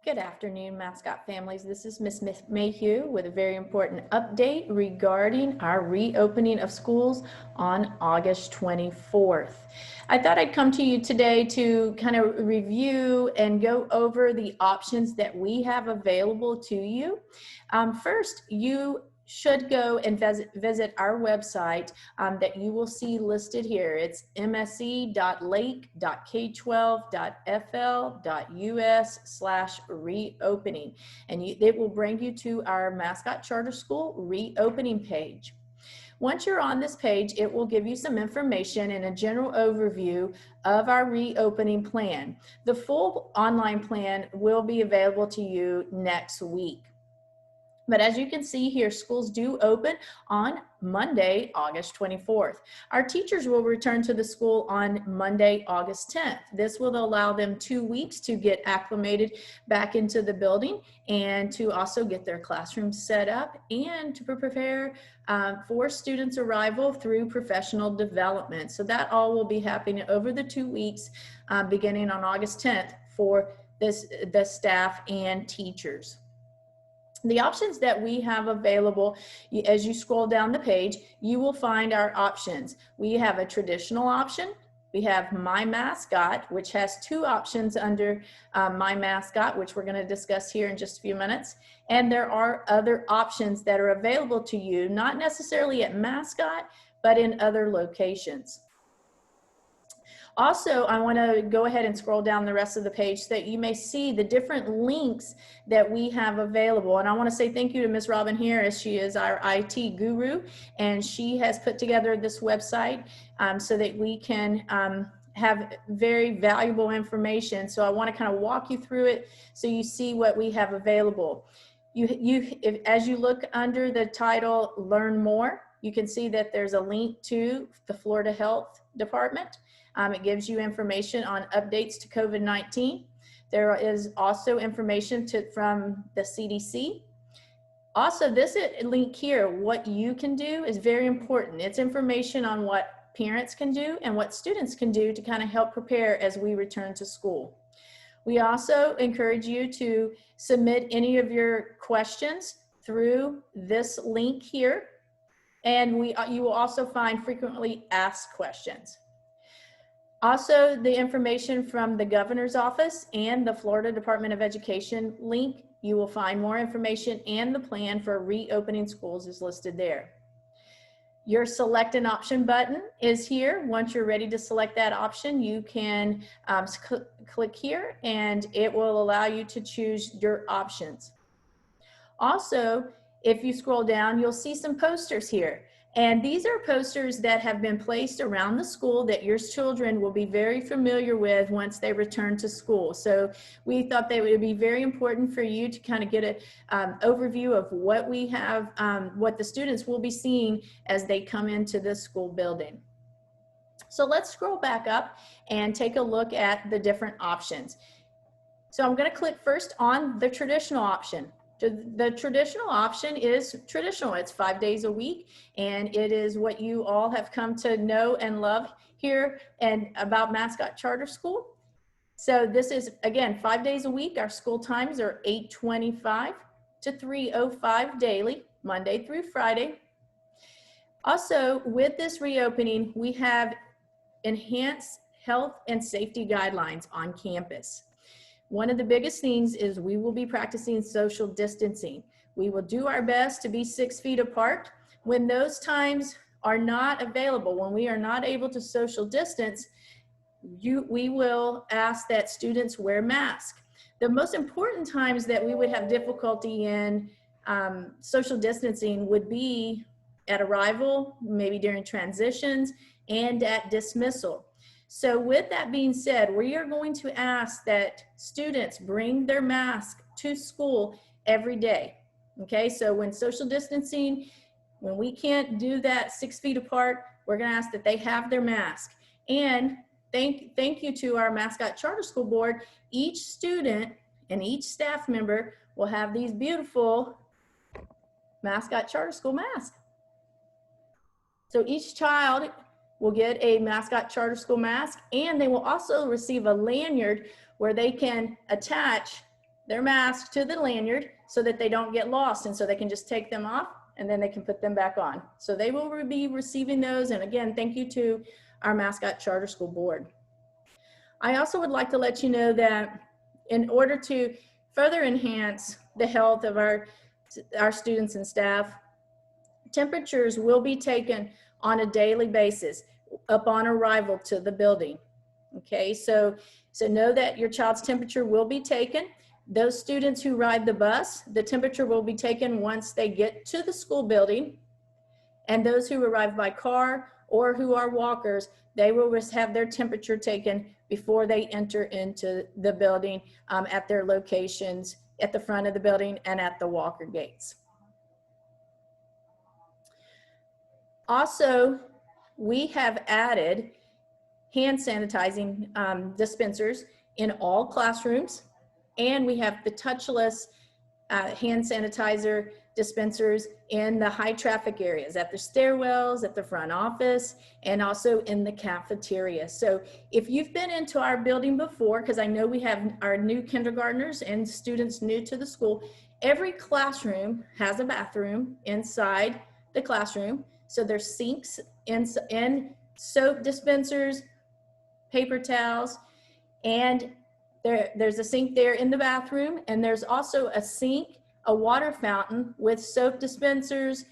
Good afternoon, Mascot families. This is Miss Mayhugh with a very important update regarding our reopening of schools on August 24th. I thought I'd come to you today to kind of review and go over the options that we have available to you. First, you should go and visit our website that you will see listed here. It's msc.lake.k12.fl.us/reopening, and it will bring you to our Mascot Charter School reopening page. Once you're on this page, it will give you some information and a general overview of our reopening plan. The full online plan will be available to you next week. But as you can see here, schools do open on Monday, August 24th. Our teachers will return to the school on Monday, August 10th. This will allow them 2 weeks to get acclimated back into the building and to also get their classrooms set up and to prepare for students' arrival through professional development. So that all will be happening over the 2 weeks beginning on August 10th for the staff and teachers. The options that we have available, as you scroll down the page, you will find our options. We have a traditional option. We have My Mascot, which has 2 options under My Mascot, which we're going to discuss here in just a few minutes. And there are other options that are available to you, not necessarily at Mascot, but in other locations. Also, I want to go ahead and scroll down the rest of the page so that you may see the different links that we have available. And I want to say thank you to Ms. Robin here, as she is our IT guru, and she has put together this website so that we can have very valuable information. So I want to kind of walk you through it so you see what we have available. As you look under the title Learn More, you can see that there's a link to the Florida Health Department. It gives you information on updates to COVID-19. There is also information from the CDC. Also, this link here, what you can do, is very important. It's information on what parents can do and what students can do to kind of help prepare as we return to school. We also encourage you to submit any of your questions through this link here. And you will also find frequently asked questions. Also, the information from the governor's office and the Florida Department of Education link, you will find more information, and the plan for reopening schools is listed there. Your select an option button is here. Once you're ready to select that option, you can click here and it will allow you to choose your options. Also, if you scroll down, you'll see some posters here. And these are posters that have been placed around the school that your children will be very familiar with once they return to school. So we thought that it would be very important for you to kind of get an overview of what we have, what the students will be seeing as they come into the school building. So let's scroll back up and take a look at the different options. So I'm going to click first on the traditional option. The traditional option is traditional. It's 5 days a week, and it is what you all have come to know and love here and about Mascot Charter School. So this is, again, 5 days a week. Our school times are 8:25 to 3:05 daily, Monday through Friday. Also, with this reopening, we have enhanced health and safety guidelines on campus. One of the biggest things is we will be practicing social distancing. We will do our best to be 6 feet apart. When those times are not available, when we are not able to social distance, we will ask that students wear masks. The most important times that we would have difficulty in social distancing would be at arrival, maybe during transitions, and at dismissal. So with that being said, we are going to ask that students bring their mask to school every day. Okay, so when social distancing, when we can't do that 6 feet apart, we're going to ask that they have their mask. And thank you to our Mascot Charter School Board. Each student and each staff member will have these beautiful Mascot Charter School masks. So each child will get a Mascot Charter School mask, and they will also receive a lanyard where they can attach their mask to the lanyard so that they don't get lost, and so they can just take them off and then they can put them back on. So they will be receiving those. And again, thank you to our Mascot Charter School Board. I also would like to let you know that in order to further enhance the health of our students and staff, temperatures will be taken on a daily basis upon arrival to the building. Okay, so know that your child's temperature will be taken. Those students who ride the bus, the temperature will be taken once they get to the school building. And those who arrive by car or who are walkers, they will have their temperature taken before they enter into the building at their locations at the front of the building and at the walker gates. Also, we have added hand sanitizing dispensers in all classrooms, and we have the touchless hand sanitizer dispensers in the high traffic areas, at the stairwells, at the front office, and also in the cafeteria. So if you've been into our building before, because I know we have our new kindergartners and students new to the school, every classroom has a bathroom inside the classroom. So there's sinks and soap dispensers, paper towels, and there's a sink there in the bathroom, and there's also a sink, a water fountain with soap dispensers,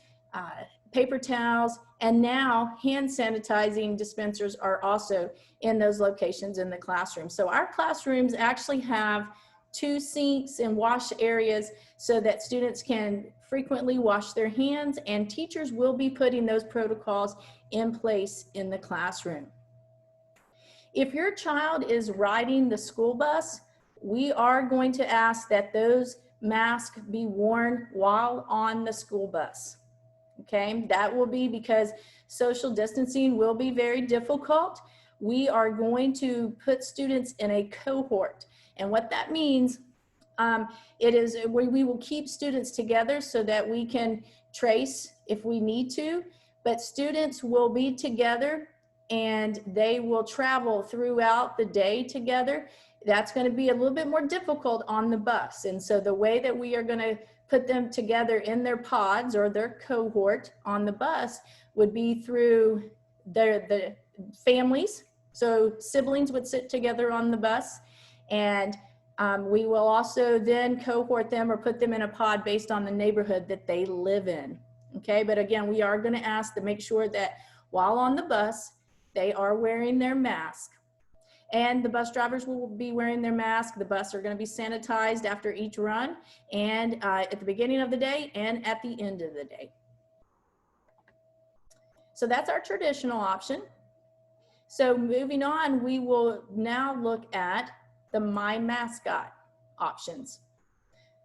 paper towels, and now hand sanitizing dispensers are also in those locations in the classroom. So our classrooms actually have 2 sinks and wash areas so that students can frequently wash their hands, and teachers will be putting those protocols in place in the classroom. If your child is riding the school bus, we are going to ask that those masks be worn while on the school bus. Okay, that will be because social distancing will be very difficult. We are going to put students in a cohort. And what that means, we will keep students together so that we can trace if we need to, but students will be together and they will travel throughout the day together. That's going to be a little bit more difficult on the bus. And so the way that we are going to put them together in their pods or their cohort on the bus would be through the families. So siblings would sit together on the bus, and we will also then cohort them or put them in a pod based on the neighborhood that they live in. Okay, but again, we are going to ask to make sure that while on the bus, they are wearing their mask. And the bus drivers will be wearing their mask. The bus are going to be sanitized after each run, and at the beginning of the day and at the end of the day. So that's our traditional option. So moving on, we will now look at the My Mascot options.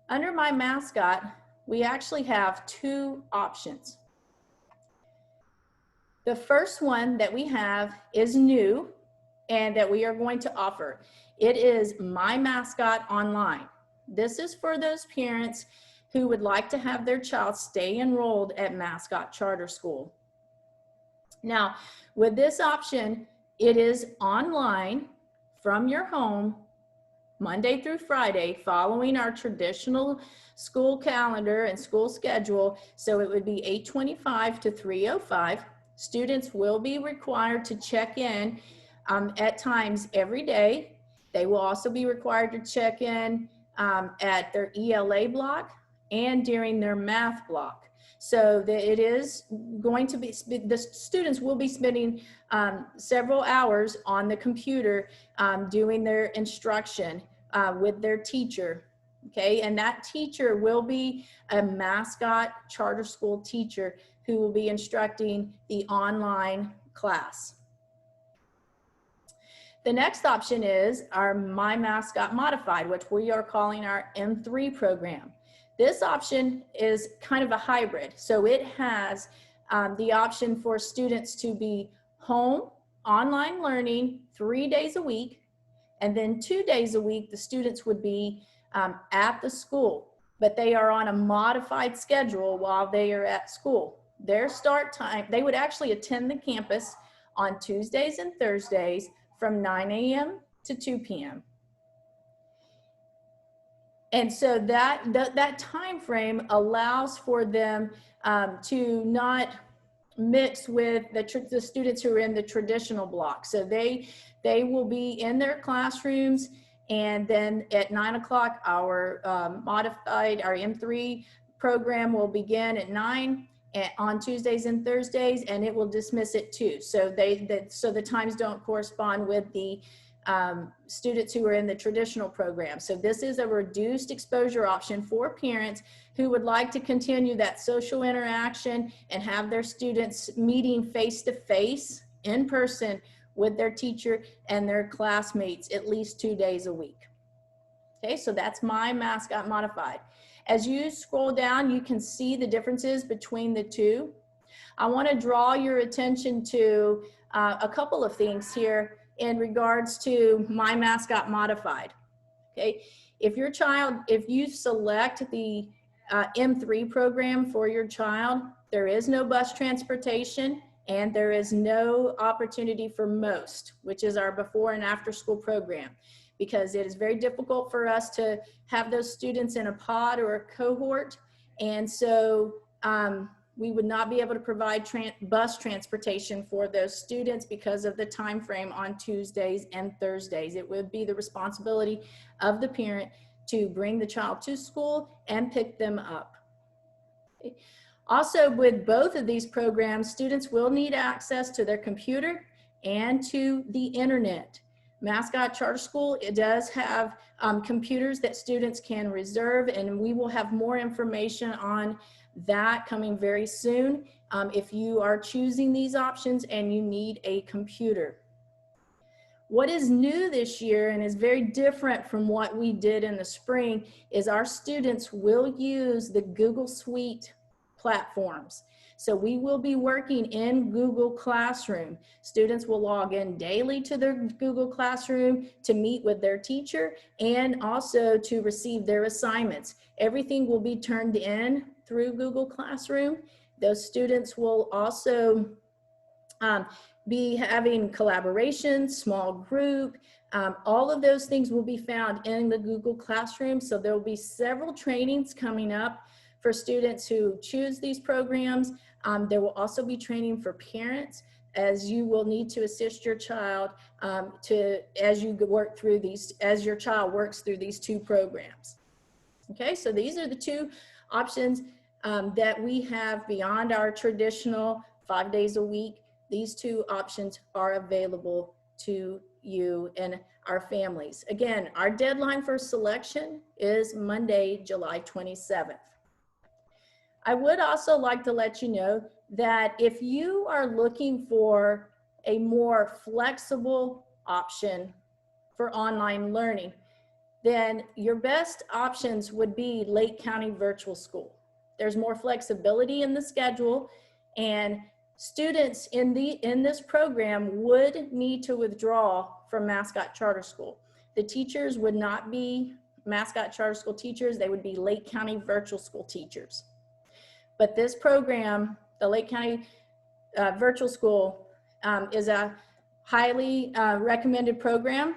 Under My Mascot, we actually have 2 options. The first one that we have is new and that we are going to offer. It is My Mascot Online. This is for those parents who would like to have their child stay enrolled at Mascot Charter School. Now, with this option, it is online from your home Monday through Friday, following our traditional school calendar and school schedule. So it would be 8:25 to 3:05. Students will be required to check in at times every day. They will also be required to check in at their ELA block and during their math block. So that it is going to be, the students will be spending several hours on the computer doing their instruction with their teacher. Okay, and that teacher will be a Mascot Charter School teacher who will be instructing the online class. The next option is our My Mascot Modified, which we are calling our M3 program. This option is kind of a hybrid. So it has the option for students to be home, online learning 3 days a week, and then 2 days a week, the students would be at the school, but they are on a modified schedule while they are at school. Their start time, they would actually attend the campus on Tuesdays and Thursdays from 9 a.m. to 2 p.m. And so that time frame allows for them to not mix with the students who are in the traditional block. So they will be in their classrooms, and then at 9 o'clock, our our M3 program will begin at 9 on Tuesdays and Thursdays, and it will dismiss at 2. So so the times don't correspond with the students who are in the traditional program. So this is a reduced exposure option for parents who would like to continue that social interaction and have their students meeting face-to-face in person with their teacher and their classmates at least 2 days a week. Okay, so that's My Mascot Modified. As you scroll down, you can see the differences between the two. I want to draw your attention to a couple of things here in regards to My Mascot Modified. Okay, if you select the M3 program for your child, there is no bus transportation and there is no opportunity for MOST, which is our before and after school program, because it is very difficult for us to have those students in a pod or a cohort. And so we would not be able to provide bus transportation for those students because of the time frame on Tuesdays and Thursdays. It would be the responsibility of the parent to bring the child to school and pick them up. Okay. Also, with both of these programs, students will need access to their computer and to the internet. Mascot Charter School, it does have computers that students can reserve, and we will have more information on that coming very soon if you are choosing these options and you need a computer. What is new this year and is very different from what we did in the spring is our students will use the Google Suite platforms. So we will be working in Google Classroom. Students will log in daily to their Google Classroom to meet with their teacher and also to receive their assignments. Everything will be turned in through Google Classroom. Those students will also be having collaboration, small group, all of those things will be found in the Google Classroom. So there will be several trainings coming up for students who choose these programs. There will also be training for parents, as you will need to assist your child as your child works through these two programs. Okay, so these are the two options that we have beyond our traditional 5 days a week. These two options are available to you and our families. Again, our deadline for selection is Monday, July 27th. I would also like to let you know that if you are looking for a more flexible option for online learning, then your best options would be Lake County Virtual School. There's more flexibility in the schedule, and students in this program would need to withdraw from Mascot Charter School. The teachers would not be Mascot Charter School teachers, they would be Lake County Virtual School teachers. But this program, the Lake County Virtual School, is a highly recommended program.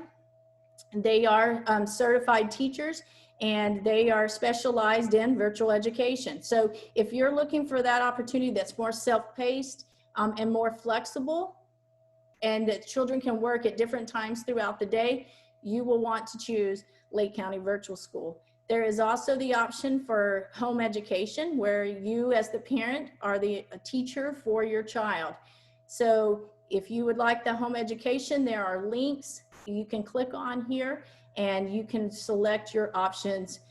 They are certified teachers and they are specialized in virtual education. So if you're looking for that opportunity that's more self-paced and more flexible, and that children can work at different times throughout the day, you will want to choose Lake County Virtual School. There is also the option for home education, where you as the parent are a teacher for your child. So if you would like the home education, there are links you can click on here and you can select your options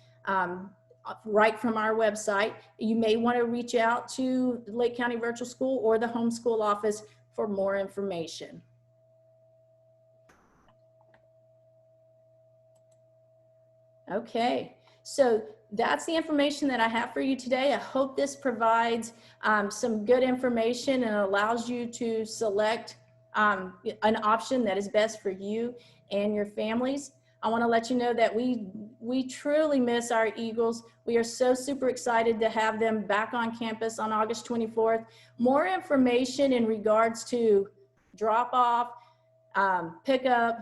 right from our website. You may want to reach out to Lake County Virtual School or the homeschool office for more information. Okay, so that's the information that I have for you today. I hope this provides some good information and allows you to select an option that is best for you and your families. I want to let you know that we truly miss our Eagles. We are so super excited to have them back on campus on August 24th. More information in regards to drop off, pick up,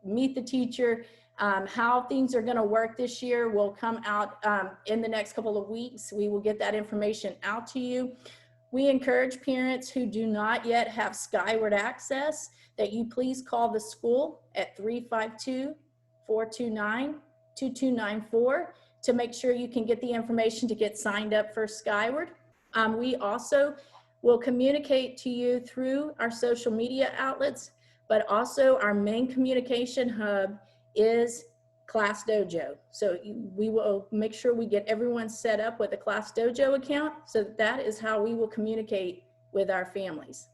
meet the teacher, How things are going to work this year will come out in the next couple of weeks. We will get that information out to you. We encourage parents who do not yet have Skyward access that you please call the school at 352-429-2294 to make sure you can get the information to get signed up for Skyward. We also will communicate to you through our social media outlets, but also our main communication hub is Class Dojo. So we will make sure we get everyone set up with a Class Dojo account. So that is how we will communicate with our families.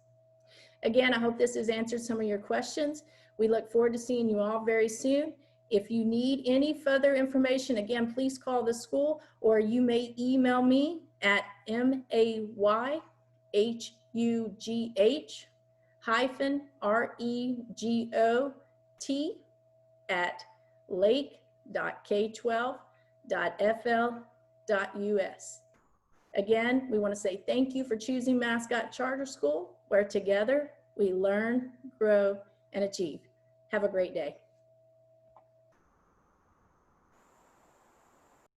Again, I hope this has answered some of your questions. We look forward to seeing you all very soon. If you need any further information, again, please call the school, or you may email me at mayhugh-Regot@lake.k12.fl.us. Again, we want to say thank you for choosing Mascot Charter School, where together we learn, grow, and achieve. Have a great day.